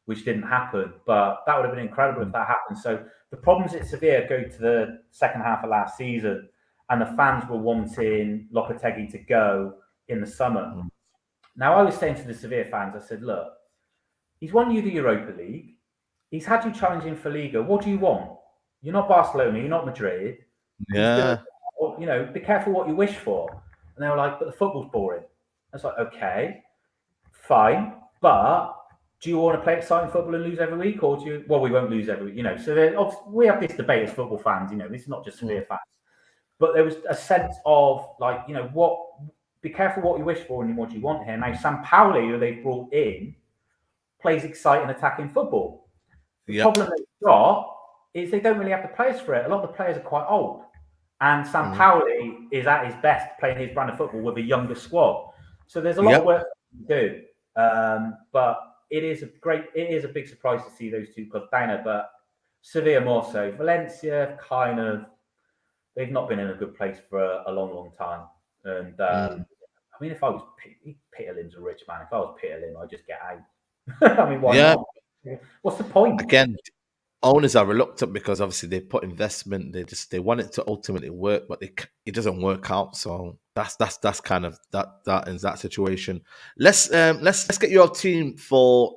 which didn't happen. But that would have been incredible if that happened. So the problems at Sevilla go to the second half of last season, and the fans were wanting Lopetegui to go in the summer. Now, I was saying to the Sevilla fans, I said, look, he's won you the Europa League. He's had you challenging for Liga. What do you want? You're not Barcelona. You're not Madrid. Yeah. Be careful what you wish for. And they were like, but the football's boring. I was like, okay, fine. But do you want to play exciting football and lose every week? Or well, we won't lose every week, So we have this debate as football fans, this is not just Sevilla fans. But there was a sense of like, be careful what you wish for and what you want here. Now, Sampaoli, who they've brought in, plays exciting attacking football. The problem they've got is they don't really have the players for it. A lot of the players are quite old. And Sampaoli is at his best playing his brand of football with a younger squad. So there's a lot of work to do. But it is a big surprise to see those two clubs down there. But Sevilla more so. Valencia, they've not been in a good place for a long, long time. And I mean, if I was Peter Lim's a rich man. If I was Peter Lim, I'd just get out. I mean, why not? What's the point? Again, owners are reluctant because obviously they put investment. They want it to ultimately work, but it doesn't work out. So that's kind of that is that situation. Let's get your team for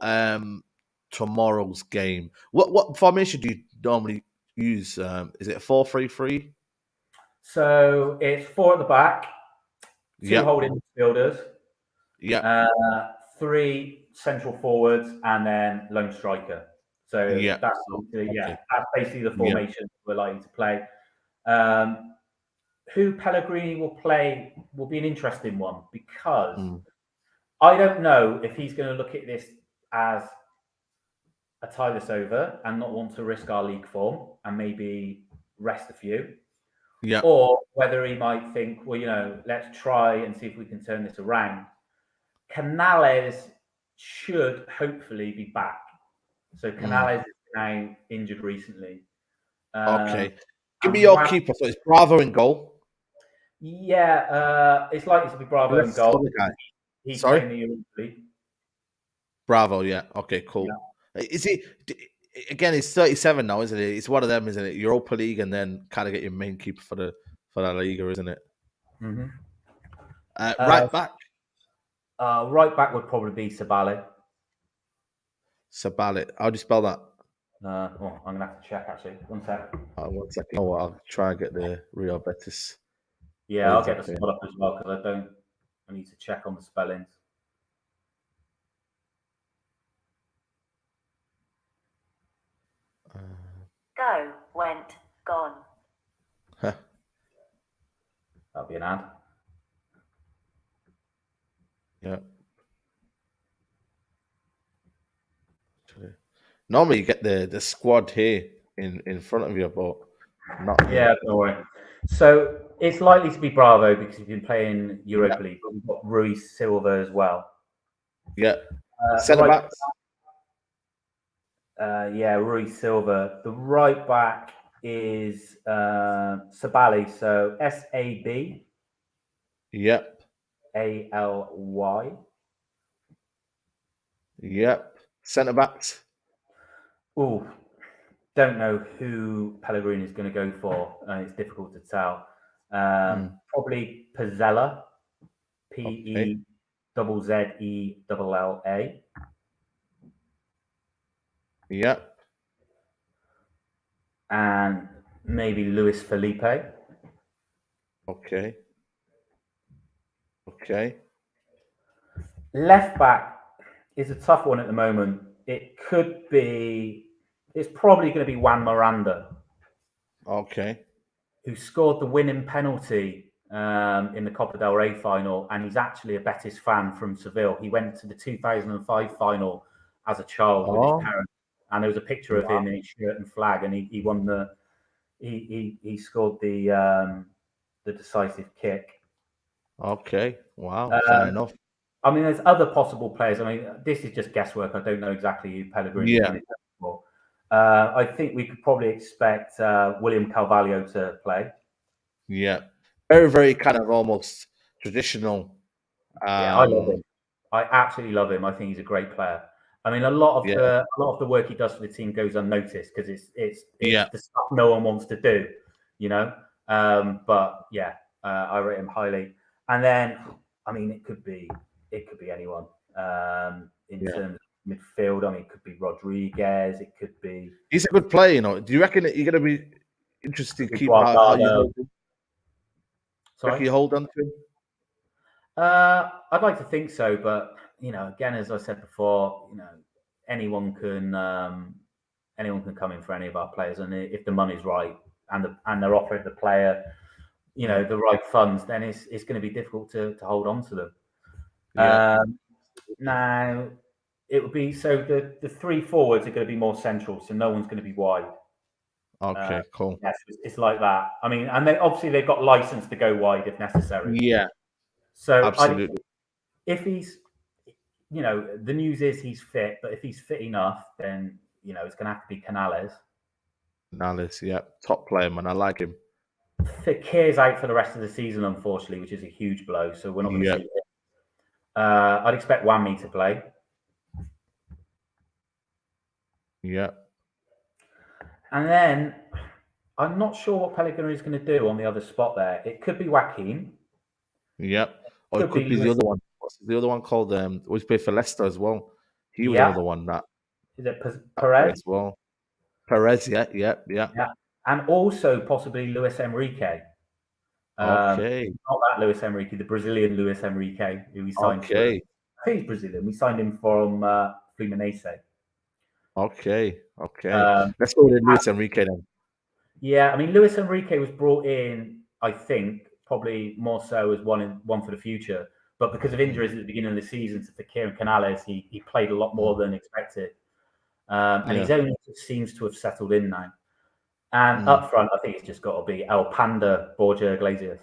tomorrow's game. What formation do you normally use? Is it a 4-3-3? So it's 4 at the back, 2 holding midfielders, 3 central forwards, and then lone striker. So that's basically the formation we're likely to play. Who Pellegrini will play will be an interesting one because I don't know if he's going to look at this as a tie this over and not want to risk our league form and maybe rest a few. Yeah. Or whether he might think, well, let's try and see if we can turn this around. Canales should hopefully be back. So Canales is now injured recently. Okay. Give me your keeper. So it's Bravo in goal. Yeah, it's likely to be Bravo in goal. He's playing the Europa League. Bravo, yeah. Okay, cool. Yeah. Is he? Again, he's 37 now, isn't it? It's one of them, isn't it? Europa League, and then kind of get your main keeper for the Liga, isn't it? Mm-hmm. Right back. Right back would probably be Sabali. Sabali. How do you spell that? I'm gonna have to check actually. 1 sec. 1 second. Oh, I'll try and get the Real Betis. Yeah, I'll get the spell up as well because I need to check on the spellings. Go, went, gone. That'll be an ad. Yeah. Normally you get the squad here in front of you, but not. Yeah, don't worry. So it's likely to be Bravo because he's been playing Europa League, but we've got Rui Silva as well. Yeah. Centre backs. Rui Silva. The right back is Sabali. So SAB. Yep. ALY. Yep. Centre backs. Oh, don't know who Pellegrini is going to go for. It's difficult to tell. Probably Pizzella. PEZZELLA. Yep. And maybe Luis Felipe. Okay. Left back is a tough one at the moment. It's probably going to be Juan Miranda. Okay. Who scored the winning penalty in the Copa del Rey final, and he's actually a Betis fan from Seville. He went to the 2005 final as a child with his parents. and there was a picture of him in his shirt and flag, and he won the he scored the decisive kick. Okay, wow, fair enough. I mean, there's other possible players. I mean, this is just guesswork. I don't know exactly who Pellegrini's going to go for. I think we could probably expect William Carvalho to play. Yeah, very, very kind of almost traditional. Yeah, I love him. I absolutely love him. I think he's a great player. I mean, a lot of the work he does for the team goes unnoticed because it's the stuff no one wants to do, you know. But yeah, I rate him highly. And then, I mean, it could be anyone in terms of midfield. I mean, it could be Rodriguez. It could be. He's a good player, you know. Do you reckon that you're going to be interested to keep how you hold him? Sorry, you hold on to him? I'd like to think so, but you know, again, as I said before, you know, anyone can come in for any of our players, and if the money's right and they're offering the player, you know, the right funds, then it's going to be difficult to hold on to them. Yeah. Now, it would be so the three forwards are going to be more central, so no one's going to be wide. Okay, cool. Yes, it's like that. I mean, and they've got license to go wide if necessary. Yeah. So absolutely. If he's, you know, the news is he's fit, but if he's fit enough, then you know it's going to have to be Canales. Canales, yeah, top player, man. I like him. Fekir's out for the rest of the season, unfortunately, which is a huge blow. So we're not going to see it. I'd expect Wami to play. Yeah. And then I'm not sure what Pellegrini is going to do on the other spot there. It could be Joaquin. Yep. Or it could be the other one. What's the other one called? Always played for Leicester as well. He was another one that. Is it Perez as well? Perez, yeah. And also possibly Luis Enrique. Okay. Not that Luis Enrique, the Brazilian Luis Enrique, who we signed. Okay. I think he's Brazilian. We signed him from Fluminense. Okay. Let's go with Luis Enrique then. Yeah, I mean, Luis Enrique was brought in, I think, probably more so as one for the future. But because of injuries at the beginning of the season to Fekir and Canales, he played a lot more than expected. And he's only seems to have settled in now. And up front, I think it's just got to be El Panda Borja Iglesias.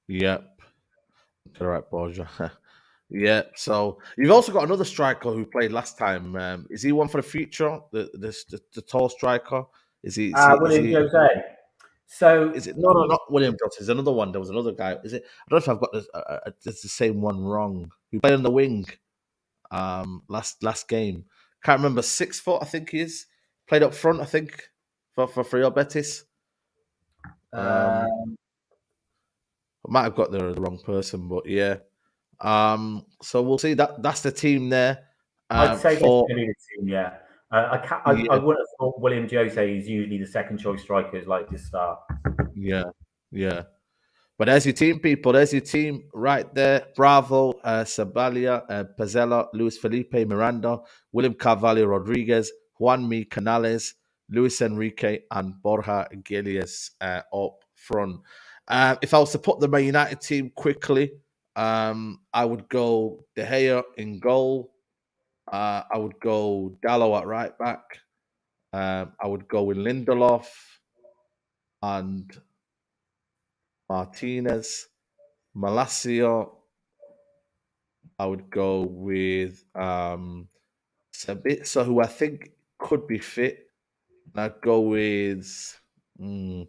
Yep. Correct, Borja. Yeah. So you've also got another striker who played last time. Is he one for the future? The tall striker? Is he? William Jose. So is it? No, not William Jose. There's another one. There was another guy. Is it? I don't know if I've got it's the same one wrong. He played on the wing. Last game. Can't remember. 6 foot, I think he is. Played up front, I think, for your Betis. I might have got the wrong person, but yeah. So we'll see. That's the team there. I'd say that's going to be the team. Yeah. I wouldn't have thought William Jose is usually the second choice strikers like to start. Yeah. But there's your team, people. There's your team right there. Bravo, Sabalia, Pazella, Luis Felipe, Miranda, William Carvalho, Rodriguez, Juanmi, Canales, Luis Enrique, and Borja Iglesias up front. If I was to put the Man United team quickly, I would go De Gea in goal. I would go Dallo at right back. I would go with Lindelof and Martinez. Malacio. I would go with Sabitzer, who I think could be fit. And I'd go with McTominay.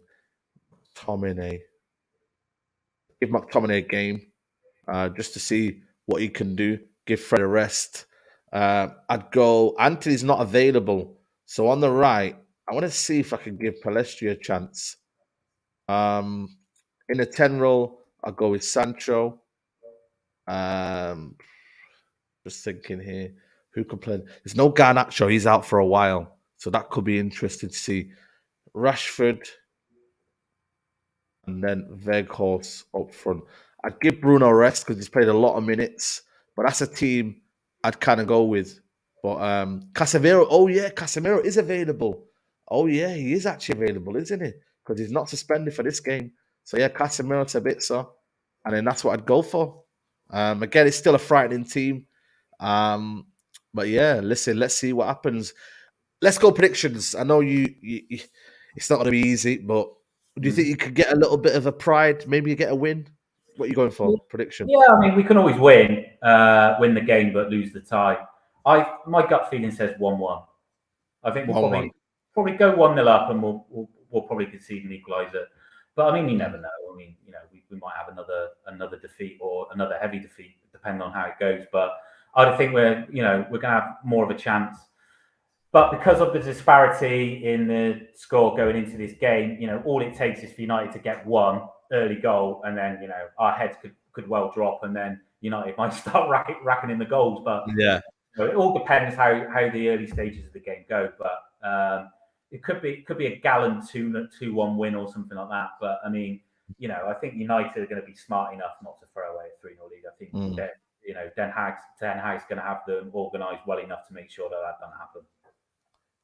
Give McTominay a game just to see what he can do. Give Fred a rest. I'd go. Anthony's not available, so on the right, I want to see if I can give Palestri a chance. In the 10 role, I'll go with Sancho. Just thinking here, who could play? There's no Garnacho. He's out for a while, so that could be interesting to see. Rashford, and then Weghorst up front. I'd give Bruno rest because he's played a lot of minutes, but that's a team I'd kind of go with. But Casemiro, Casemiro is available. Oh yeah, he is actually available, isn't he? Because he's not suspended for this game. So yeah, Casemiro, Sabitzer, and then that's what I'd go for. Again, it's still a frightening team. But yeah, listen, let's see what happens. let's go predictions. I know you it's not going to be easy, but do you think you could get a little bit of a pride? Maybe you get a win. What are you going for? Prediction? Yeah, I mean, we can always win the game, but lose the tie. My gut feeling says 1-1. I think we'll 1-1. probably go 1-0 up, and we'll probably concede an equaliser. But I mean, you never know. I mean, we might have another defeat or another heavy defeat, depending on how it goes. But I think we're going to have more of a chance. But because of the disparity in the score going into this game, all it takes is for United to get one early goal, and then our heads could well drop, and then United might start racking in the goals. But yeah, it all depends how the early stages of the game go. But it could be a gallant 2-1 win or something like that. But I mean, I think United are going to be smart enough not to throw away a 3-0 lead. I think that Den Hag's going to have them organised well enough to make sure that doesn't happen.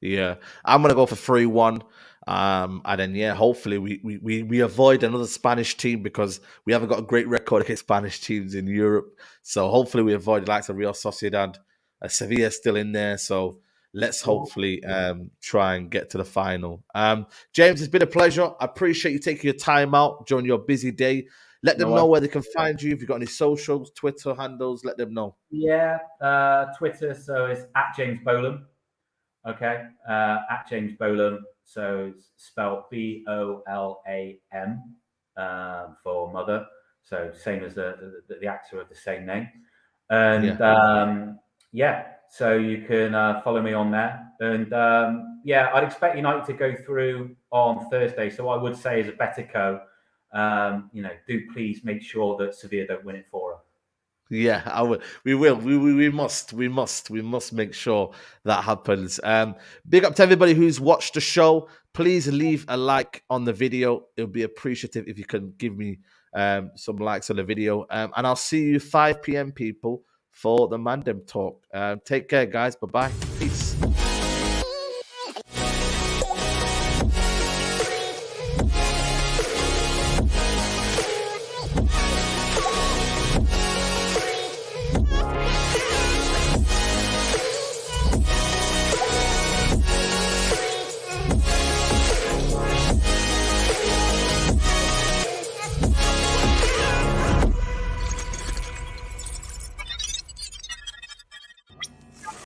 Yeah, I'm gonna go for 3-1, and then hopefully we avoid another Spanish team, because we haven't got a great record against Spanish teams in Europe. So hopefully we avoid the likes of Real Sociedad. Sevilla still in there, so let's hopefully try and get to the final. James, it's been a pleasure. I appreciate you taking your time out during your busy day. Let them know where they can find you. If you've got any socials, Twitter handles, let them know. Yeah, Twitter, so it's at James Bolam. Okay, at James Bolam, so it's spelled BOLAM for mother, so same as the actor of the same name. And so you can follow me on there. And I'd expect United to go through on Thursday. So I would say, as a Betico, do please make sure that Sevilla don't win it for us. Yeah, I will. We will. We must make sure that happens. Big up to everybody who's watched the show. Please leave a like on the video. It would be appreciative if you can give me some likes on the video. And I'll see you 5 p.m. people for the Mandem talk. Take care, guys. Bye-bye. Peace.